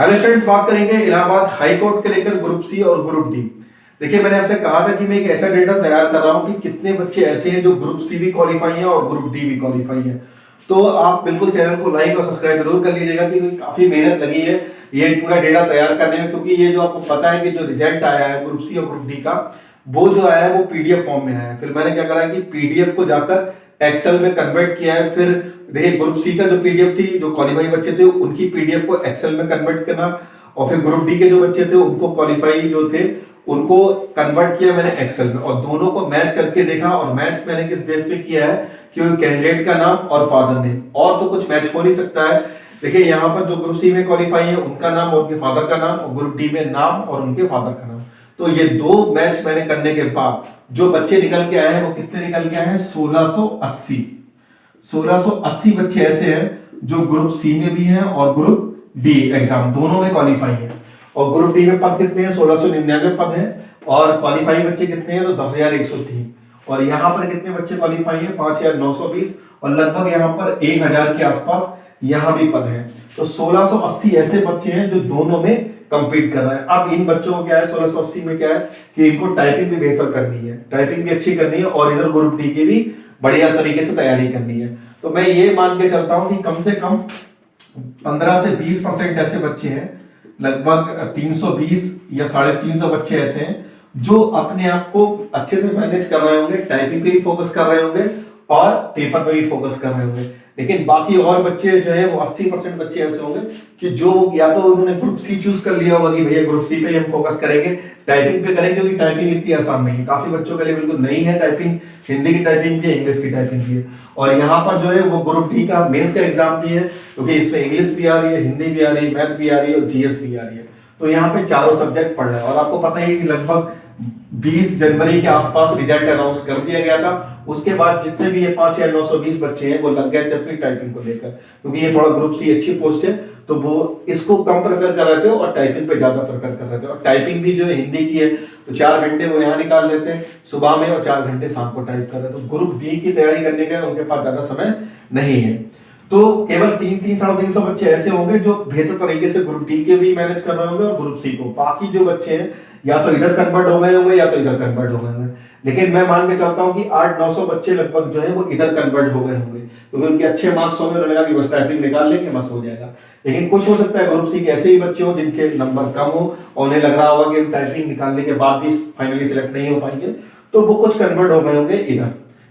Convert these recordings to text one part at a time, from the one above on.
Hello students, बात करेंगे Allahabad high court के लेकर ग्रुप सी और ग्रुप डी। देखिए, मैंने आपसे कहा था कि मैं एक ऐसा डेटा तैयार कर रहा हूं कि कितने बच्चे ऐसे हैं जो ग्रुप सी भी क्वालिफाई हैं और ग्रुप डी भी क्वालिफाई हैं। तो आप बिल्कुल चैनल को लाइक और सब्सक्राइब जरूर कर लीजिएगा क्योंकि काफी मेहनत लगी है ये पूरा डेटा तैयार करने में। क्योंकि ये जो आपको पता है कि जो रिजल्ट आया है ग्रुप सी और ग्रुप डी का, वो जो आया है वो पीडीएफ फॉर्म में आया है। फिर मैंने क्या करा कि पीडीएफ को जाकर एक्सेल में कन्वर्ट किया है। फिर देखिए, ग्रुप सी का जो पीडीएफ थी, जो क्वालिफाई बच्चे थे उनकी पीडीएफ को एक्सेल में कन्वर्ट करना, और फिर ग्रुप डी के जो बच्चे थे उनको क्वालिफाई जो थे उनको कन्वर्ट किया मैंने एक्सेल में, और दोनों को मैच करके देखा। और मैच मैंने किस बेस पे किया है कि कैंडिडेट का नाम और फादर नेम, और तो कुछ मैच हो नहीं सकता है। देखिए, यहाँ पर जो ग्रुप सी में क्वालिफाई है उनका नाम और उनके फादर का नाम, और ग्रुप डी में नाम और उनके फादर का नाम। तो ये दो मैच मैंने करने के बाद जो बच्चे निकल के आए हैं वो कितने निकल के आए हैं? 1680 बच्चे ऐसे हैं जो ग्रुप सी में भी हैं और ग्रुप डी एग्जाम दोनों में क्वालिफाई हैं। और ग्रुप डी में पद कितने हैं? 1699 पद हैं। और क्वालिफाई बच्चे कितने हैं? तो 10,103। और यहाँ पर कितने बच्चे क्वालिफाई हैं? 5,920। और लगभग यहाँ पर 1,000 के आसपास यहाँ भी पद हैं। तो 1680 ऐसे बच्चे हैं जो दोनों में कंपीट कर रहे हैं। अब इन बच्चों को क्या है, 1680 में क्या है कि इनको टाइपिंग भी बेहतर करनी है, टाइपिंग भी अच्छी करनी है, और इधर ग्रुप डी की भी बढ़िया तरीके से तैयारी करनी है। तो मैं ये मान के चलता हूं कि कम से कम 15 से 20% ऐसे बच्चे हैं, लगभग 320 या 350 बच्चे ऐसे हैं जो अपने आप को अच्छे से मैनेज कर रहे होंगे, टाइपिंग पे भी फोकस कर रहे होंगे और पेपर पे भी फोकस कर रहे होंगे। लेकिन बाकी और बच्चे जो है वो 80% बच्चे ऐसे होंगे कि जो या तो उन्होंने ग्रुप सी चूज कर लिया होगा कि भैया ग्रुप सी पे हम फोकस करेंगे, टाइपिंग पे करेंगे, क्योंकि टाइपिंग इतनी आसान नहीं है, काफी बच्चों के लिए बिल्कुल नहीं है टाइपिंग। हिंदी की टाइपिंग भी है, इंग्लिश की टाइपिंग भी है। और यहाँ पर जो है वो ग्रुप डी का मेंस का एग्जाम भी है, क्योंकि इसमें इंग्लिश भी आ रही है, हिंदी भी आ रही है, मैथ भी आ रही है और जीएस भी आ रही है। तो यहाँ पे चारों सब्जेक्ट पढ़ रहे हैं। और आपको पता ही है कि लगभग 20 जनवरी के आसपास रिजल्ट अनाउंस कर दिया गया था। उसके बाद जितने भी ये 5,920 बच्चे हैं वो लग गए थे अपनी टाइपिंग को लेकर, क्योंकि ये थोड़ा ग्रुप सी अच्छी पोस्ट है तो वो इसको कम प्रेफर कर रहे थे और टाइपिंग पे ज्यादा प्रेफर कर रहे थे। और टाइपिंग भी जो है हिंदी की है तो 4 घंटे वो यहाँ निकाल लेते हैं सुबह में और 4 घंटे शाम को टाइप कर रहे हैं। तो ग्रुप डी की तैयारी करने का उनके पास ज्यादा समय नहीं है। तो केवल 300-350 बच्चे ऐसे होंगे जो बेहतर तरीके से ग्रुप डी के भी मैनेज कर रहे होंगे और ग्रुप सी को। बाकी जो बच्चे हैं या तो इधर कन्वर्ट हो गए होंगे या तो इधर कन्वर्ट हो गए होंगे। लेकिन मैं मान के चलता हूं कि 800-900 बच्चे लगभग जो है वो इधर कन्वर्ट हो गए होंगे, क्योंकि उनके अच्छे मार्क्स होंगे, उन्होंने कहा कि बस टाइपिंग निकाल लेंगे बस हो जाएगा। लेकिन कुछ हो सकता है ग्रुप सी के ऐसे ही बच्चे हो जिनके नंबर कम हो और उन्हें लग रहा होगा कि टाइपिंग निकालने के बाद भी फाइनली सिलेक्ट नहीं हो पाएंगे, तो वो कुछ कन्वर्ट हो गए होंगे इधर।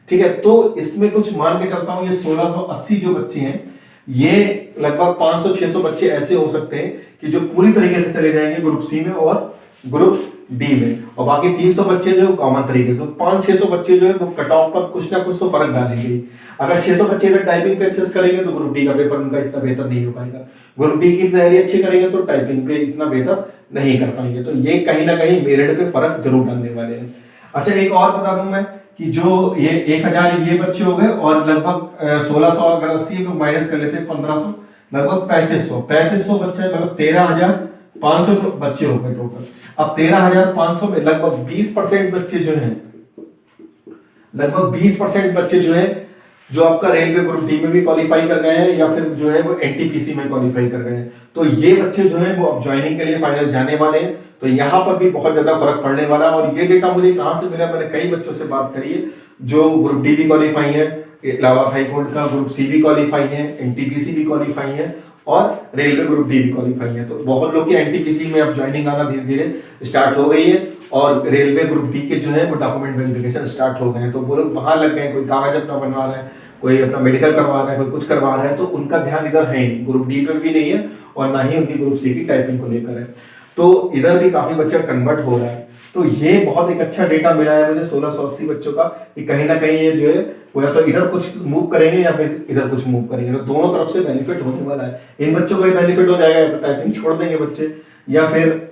ठीक है, तो इसमें कुछ मान के चलता हूं ये 1680 जो बच्चे हैं ये लगभग 500-600 बच्चे ऐसे हो सकते हैं कि जो पूरी तरीके से चले जाएंगे ग्रुप सी में और ग्रुप डी में, और बाकी 300 बच्चे जो कॉमन तरीके। तो 500-600 बच्चे जो है वो कट ऑफ पर कुछ ना कुछ तो फर्क डालेंगे। अगर 600 बच्चे अगर टाइपिंग पे अच्छे से करेंगे तो ग्रुप डी का पेपर उनका इतना बेहतर नहीं हो पाएगा। ग्रुप डी की तैयारी अच्छी करेंगे तो टाइपिंग पे इतना बेहतर नहीं कर पाएंगे। तो ये कहीं ना कहीं मेरिट पे फर्क जरूर डालने वाले हैं। अच्छा, एक और बता दूं मैं कि जो ये 1000 ये बच्चे हो गए और लगभग 1600 अगर 80 लोग माइनस कर लेते हैं 1500, लगभग 3500 बच्चे, मतलब 13,500 बच्चे हो गए टोटल। अब 13,500 में लगभग 20% बच्चे जो हैं, लगभग 20% बच्चे जो हैं जो आपका रेलवे ग्रुप डी में भी क्वालिफाई कर गए हैं या फिर जो है वो एनटीपीसी में क्वालिफाई कर गए हैं। तो ये बच्चे जो हैं वो अब ज्वाइनिंग के लिए फाइनल जाने वाले हैं। तो यहाँ पर भी बहुत ज्यादा फर्क पड़ने वाला है। और ये डेटा मुझे कहां से मिला? मैंने कई बच्चों से बात करी है जो ग्रुप डी भी क्वालिफाई है, इलाहाबाद हाई कोर्ट का ग्रुप सी भी क्वालिफाई है, एनटीपीसी भी क्वालिफाई है और रेलवे ग्रुप डी भी क्वालिफाई है। तो बहुत लोग की एनटीपीसी में अब ज्वाइनिंग आना धीरे धीरे स्टार्ट हो गई है और रेलवे ग्रुप डी के जो है वो डॉक्यूमेंट वेरिफिकेशन स्टार्ट हो गए हैं। तो वो लोग वहां लग गए, कोई कागज अपना बनवा रहे हैं, कोई अपना मेडिकल करवा रहा है, कोई कुछ करवा रहा है। तो उनका ध्यान इधर है नहीं, ग्रुप डी पे भी नहीं है और ना ही उनकी ग्रुप सी की टाइपिंग को लेकर है। तो इधर भी काफी बच्चा कन्वर्ट हो रहा है। तो ये बहुत एक अच्छा डेटा मिला है मुझे 1680 बच्चों का कि कहीं ना कहीं ये जो है वो या तो इधर कुछ मूव करेंगे या फिर इधर कुछ मूव करेंगे। तो दोनों तरफ से बेनिफिट होने वाला है। इन बच्चों को बेनिफिट हो जाएगा, तो टाइपिंग छोड़ देंगे बच्चे, या फिर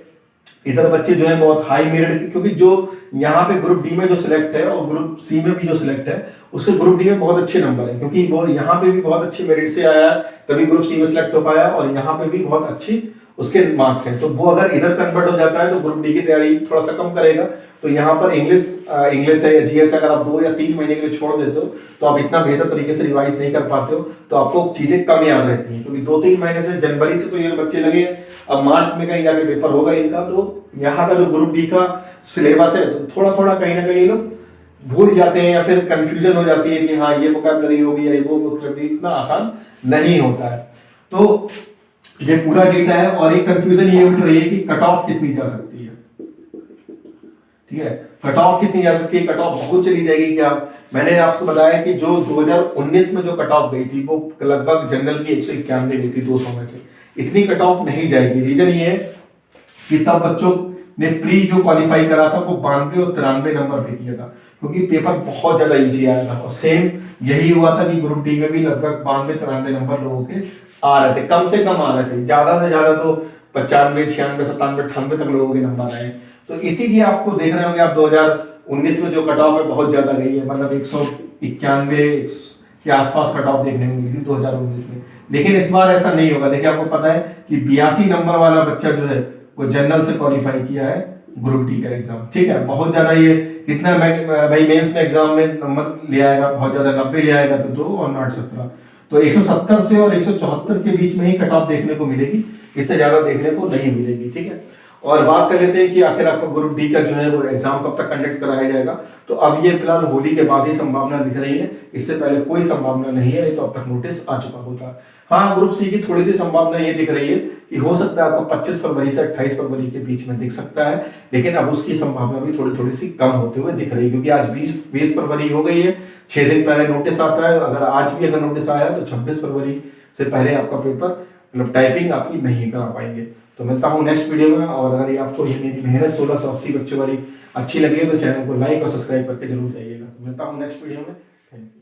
इधर बच्चे जो है बहुत हाई मेरिट, क्योंकि जो यहाँ पे ग्रुप डी में जो सिलेक्ट है और ग्रुप सी में भी जो सिलेक्ट है उससे ग्रुप डी में बहुत अच्छे नंबर है, क्योंकि वो यहाँ पे भी बहुत अच्छे मेरिट से आया है तभी ग्रुप सी में सिलेक्ट हो पाया और यहाँ पे भी बहुत अच्छी उसके मार्क्स हैं, तो वो अगर इधर कन्वर्ट हो जाता है तो ग्रुप डी की तैयारी थोड़ा सा कम करेगा। तो यहाँ पर इंग्लिश है या जीएस अगर आप 2 या 3 महीने के लिए छोड़ देते हो तो आप इतना बेहतर तरीके से रिवाइज नहीं कर पाते हो, तो आपको चीजें कम याद रहती हैं, क्योंकि 2-3 महीने से जनवरी से तो ये बच्चे लगे, अब मार्च में कहीं जाके पेपर होगा इनका, तो यहाँ का जो ग्रुप डी का सिलेबस है तो थोड़ा थोड़ा कहीं ना कहीं लोग भूल जाते हैं या फिर कंफ्यूजन हो जाती है कि हाँ ये वोकैबुलरी होगी या वो वोकैबुलरी, इतना आसान नहीं होता है। तो ये पूरा डेटा है, और एक कंफ्यूजन ये उठ रही है कि कट ऑफ कितनी जा सकती है, ठीक है, कट ऑफ कितनी जा सकती है, कट ऑफ बहुत चली जाएगी क्या? मैंने आपको बताया कि जो 2019 में जो कट ऑफ गई थी वो लगभग जनरल की 191 गई थी 200 में से, इतनी कट ऑफ नहीं जाएगी। रीजन ये है कि तब बच्चों ने प्री जो क्वालिफाई करा था वो 92 और 93 नंबर पे किया था, क्योंकि पेपर बहुत ज्यादा इजी आया था, और सेम यही हुआ था कि ग्रुप डी में भी लगभग 92-93 नंबर लोगों के आ रहे थे, कम से कम आ रहे थे, ज्यादा से ज्यादा तो 95, 96, 97, 98 तक लोगों के नंबर आए। तो इसीलिए आपको देख रहे होंगे आप 2019 में जो कट ऑफ है बहुत ज्यादा गई है, मतलब 191 के आसपास कट ऑफ देखने को मिली थी 2019 में। लेकिन इस बार ऐसा नहीं होगा। देखिए आपको पता है कि 82 नंबर वाला बच्चा जो है वो जनरल से क्वालिफाई किया है ग्रुप डी का एग्जाम, ठीक है, बहुत ज्यादा ये कितना भाई मेंस में एग्जाम में नंबर ले आएगा, बहुत ज्यादा 90 ले आएगा तो 2 और 9 17, तो 170 से और 174 के बीच में ही कट ऑफ देखने को मिलेगी, इससे ज्यादा देखने को नहीं मिलेगी, ठीक है। और बात कर लेते हैं कि आखिर आपका ग्रुप डी का जो है वो एग्जाम कब तक कंडक्ट कराया जाएगा। तो अब ये फिलहाल होली के बाद ही संभावना दिख रही है, इससे पहले कोई संभावना नहीं है, तो अब तक नोटिस आ चुका होता। हाँ, ग्रुप सी की थोड़ी सी संभावना ये दिख रही है कि हो सकता है आपको 25 फरवरी से 28 फरवरी के बीच में दिख सकता है, लेकिन अब उसकी संभावना भी थोड़ी थोड़ी सी कम होते हुए दिख रही है, क्योंकि आज 20 फरवरी हो गई है, 6 दिन पहले नोटिस आता है। अगर आज भी अगर नोटिस आया तो 26 फरवरी से पहले आपका पेपर मतलब टाइपिंग आपकी नहीं करा पाएंगे। तो मिलता हूँ नेक्स्ट वीडियो में, और अगर ये आपको ये मेरी मेहनत 1680 बच्चों वाली अच्छी लगी है तो चैनल को लाइक और सब्सक्राइब करके जरूर जाइएगा। तो मिलता हूँ नेक्स्ट वीडियो में, थैंक यू।